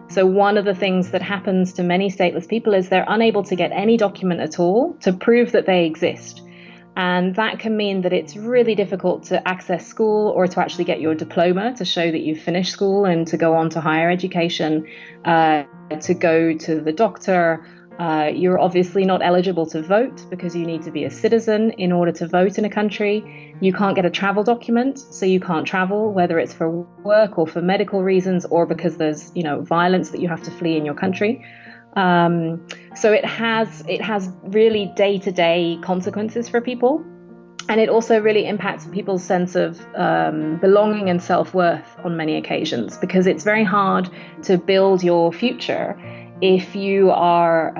So one of the things that happens to many stateless people is they're unable to get any document at all to prove that they exist. And that can mean that it's really difficult to access school or to actually get your diploma to show that you've finished school and to go on to higher education, to go to the doctor. You're obviously not eligible to vote because you need to be a citizen in order to vote in a country. You can't get a travel document, so you can't travel, whether it's for work or for medical reasons or because there's, violence that you have to flee in your country. So it has really day-to-day consequences for people. And it also really impacts people's sense of belonging and self-worth on many occasions, because it's very hard to build your future if you are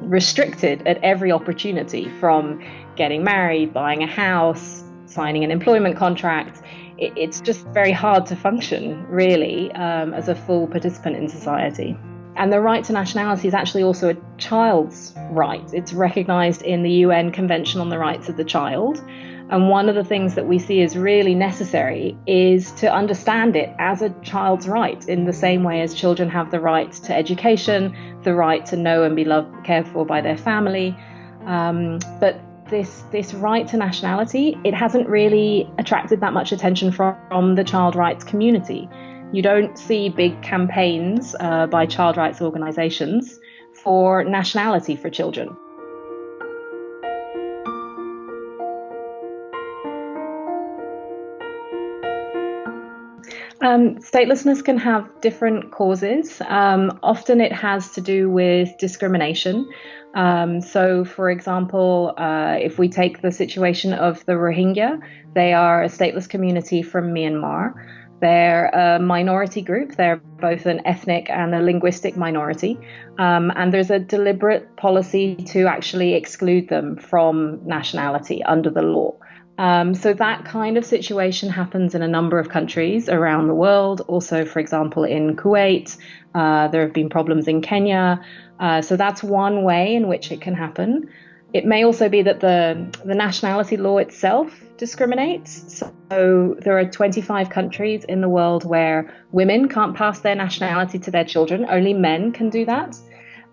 restricted at every opportunity, from getting married, buying a house, signing an employment contract. It's just very hard to function, really, as a full participant in society. And the right to nationality is actually also a child's right. It's recognised in the UN Convention on the Rights of the Child. And one of the things that we see is really necessary is to understand it as a child's right, in the same way as children have the right to education, the right to know and be loved, cared for by their family. But this right to nationality, it hasn't really attracted that much attention from the child rights community. You don't see big campaigns by child rights organisations for nationality for children. Statelessness can have different causes. Often it has to do with discrimination. So, for example, if we take the situation of the Rohingya, they are a stateless community from Myanmar. They're a minority group. They're both an ethnic and a linguistic minority. And there's a deliberate policy to actually exclude them from nationality under the law. So that kind of situation happens in a number of countries around the world. Also, for example, in Kuwait, there have been problems in Kenya. So that's one way in which it can happen. It may also be that the nationality law itself discriminates. So there are 25 countries in the world where women can't pass their nationality to their children. Only men can do that.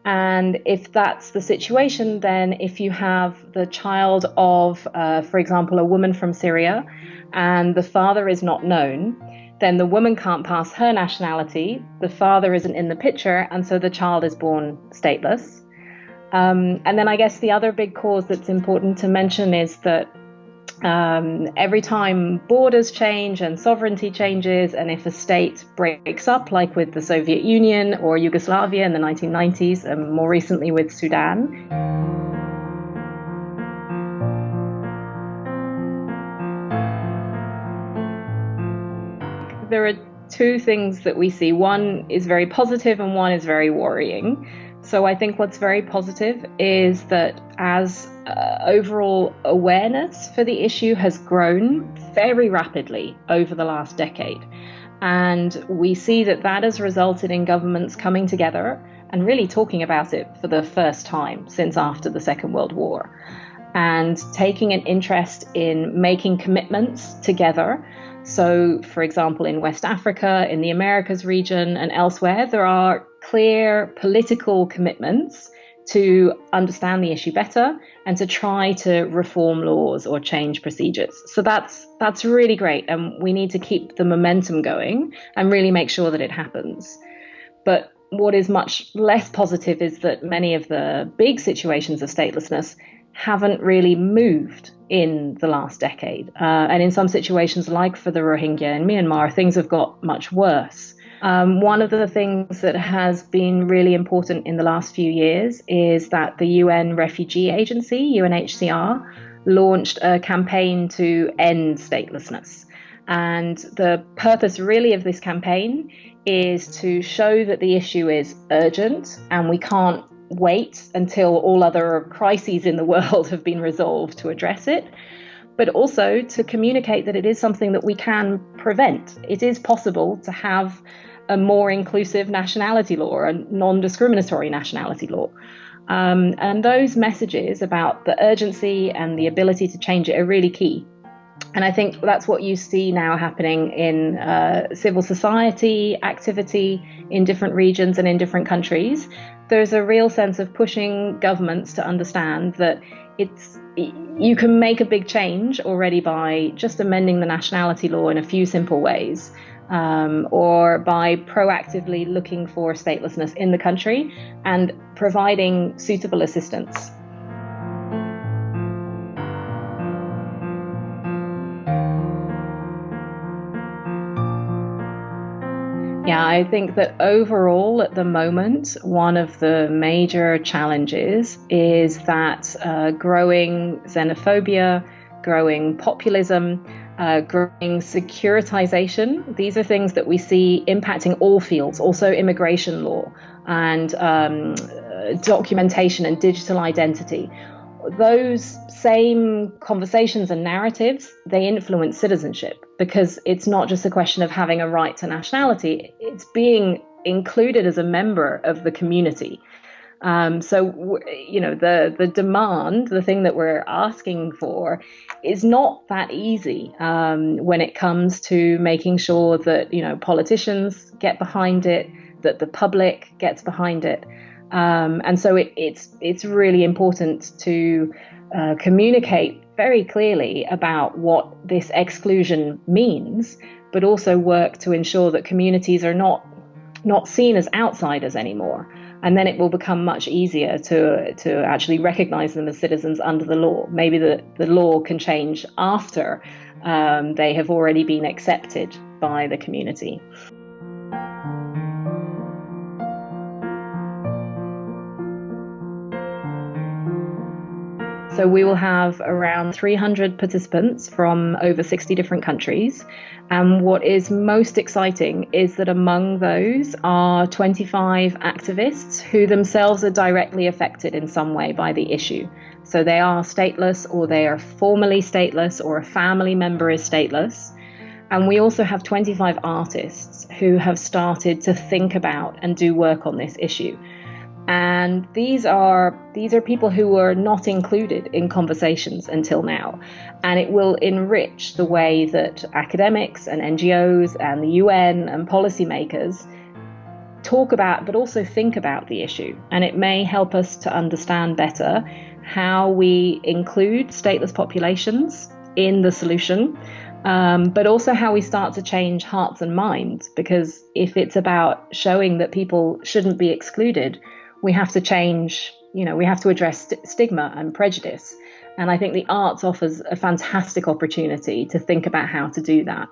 And if that's the situation, then if you have the child of, for example, a woman from Syria, and the father is not known, then the woman can't pass her nationality, the father isn't in the picture, and so the child is born stateless. And then I guess the other big cause that's important to mention is that every time borders change and sovereignty changes, and if a state breaks up, like with the Soviet Union or Yugoslavia in the 1990s, and more recently with Sudan, there are two things that we see. One is very positive and one is very worrying. So I think what's very positive is that as overall awareness for the issue has grown very rapidly over the last decade. And we see that that has resulted in governments coming together and really talking about it for the first time since after the Second World War, and taking an interest in making commitments together. So, for example, in West Africa, in the Americas region and elsewhere, there are clear political commitments to understand the issue better and to try to reform laws or change procedures. So that's really great, and we need to keep the momentum going and really make sure that it happens. But what is much less positive is that many of the big situations of statelessness haven't really moved in the last decade. And in some situations, like for the Rohingya in Myanmar, things have got much worse. One of the things that has been really important in the last few years is that the UN Refugee Agency, UNHCR, launched a campaign to end statelessness. And the purpose really of this campaign is to show that the issue is urgent and we can't wait until all other crises in the world have been resolved to address it, but also to communicate that it is something that we can prevent. It is possible to have a more inclusive nationality law, a non-discriminatory nationality law. And those messages about the urgency and the ability to change it are really key. And I think that's what you see now happening in civil society activity in different regions and in different countries. There's a real sense of pushing governments to understand that you can make a big change already by just amending the nationality law in a few simple ways, or by proactively looking for statelessness in the country and providing suitable assistance. Yeah, I think that overall at the moment, one of the major challenges is that growing xenophobia, growing populism, growing securitization. These are things that we see impacting all fields, also immigration law and documentation and digital identity. Those same conversations and narratives, they influence citizenship, because it's not just a question of having a right to nationality, it's being included as a member of the community. The demand, the thing that we're asking for, is not that easy when it comes to making sure that, politicians get behind it, that the public gets behind it. And so it's really important to communicate very clearly about what this exclusion means, but also work to ensure that communities are not seen as outsiders anymore. And then it will become much easier to actually recognize them as citizens under the law. Maybe the law can change after they have already been accepted by the community. So we will have around 300 participants from over 60 different countries. And what is most exciting is that among those are 25 activists who themselves are directly affected in some way by the issue. So they are stateless, or they are formally stateless, or a family member is stateless. And we also have 25 artists who have started to think about and do work on this issue. And these are people who were not included in conversations until now. And it will enrich the way that academics and NGOs and the UN and policymakers talk about, but also think about the issue. And it may help us to understand better how we include stateless populations in the solution, but also how we start to change hearts and minds. Because if it's about showing that people shouldn't be excluded, we have to change, we have to address stigma and prejudice. And I think the arts offers a fantastic opportunity to think about how to do that.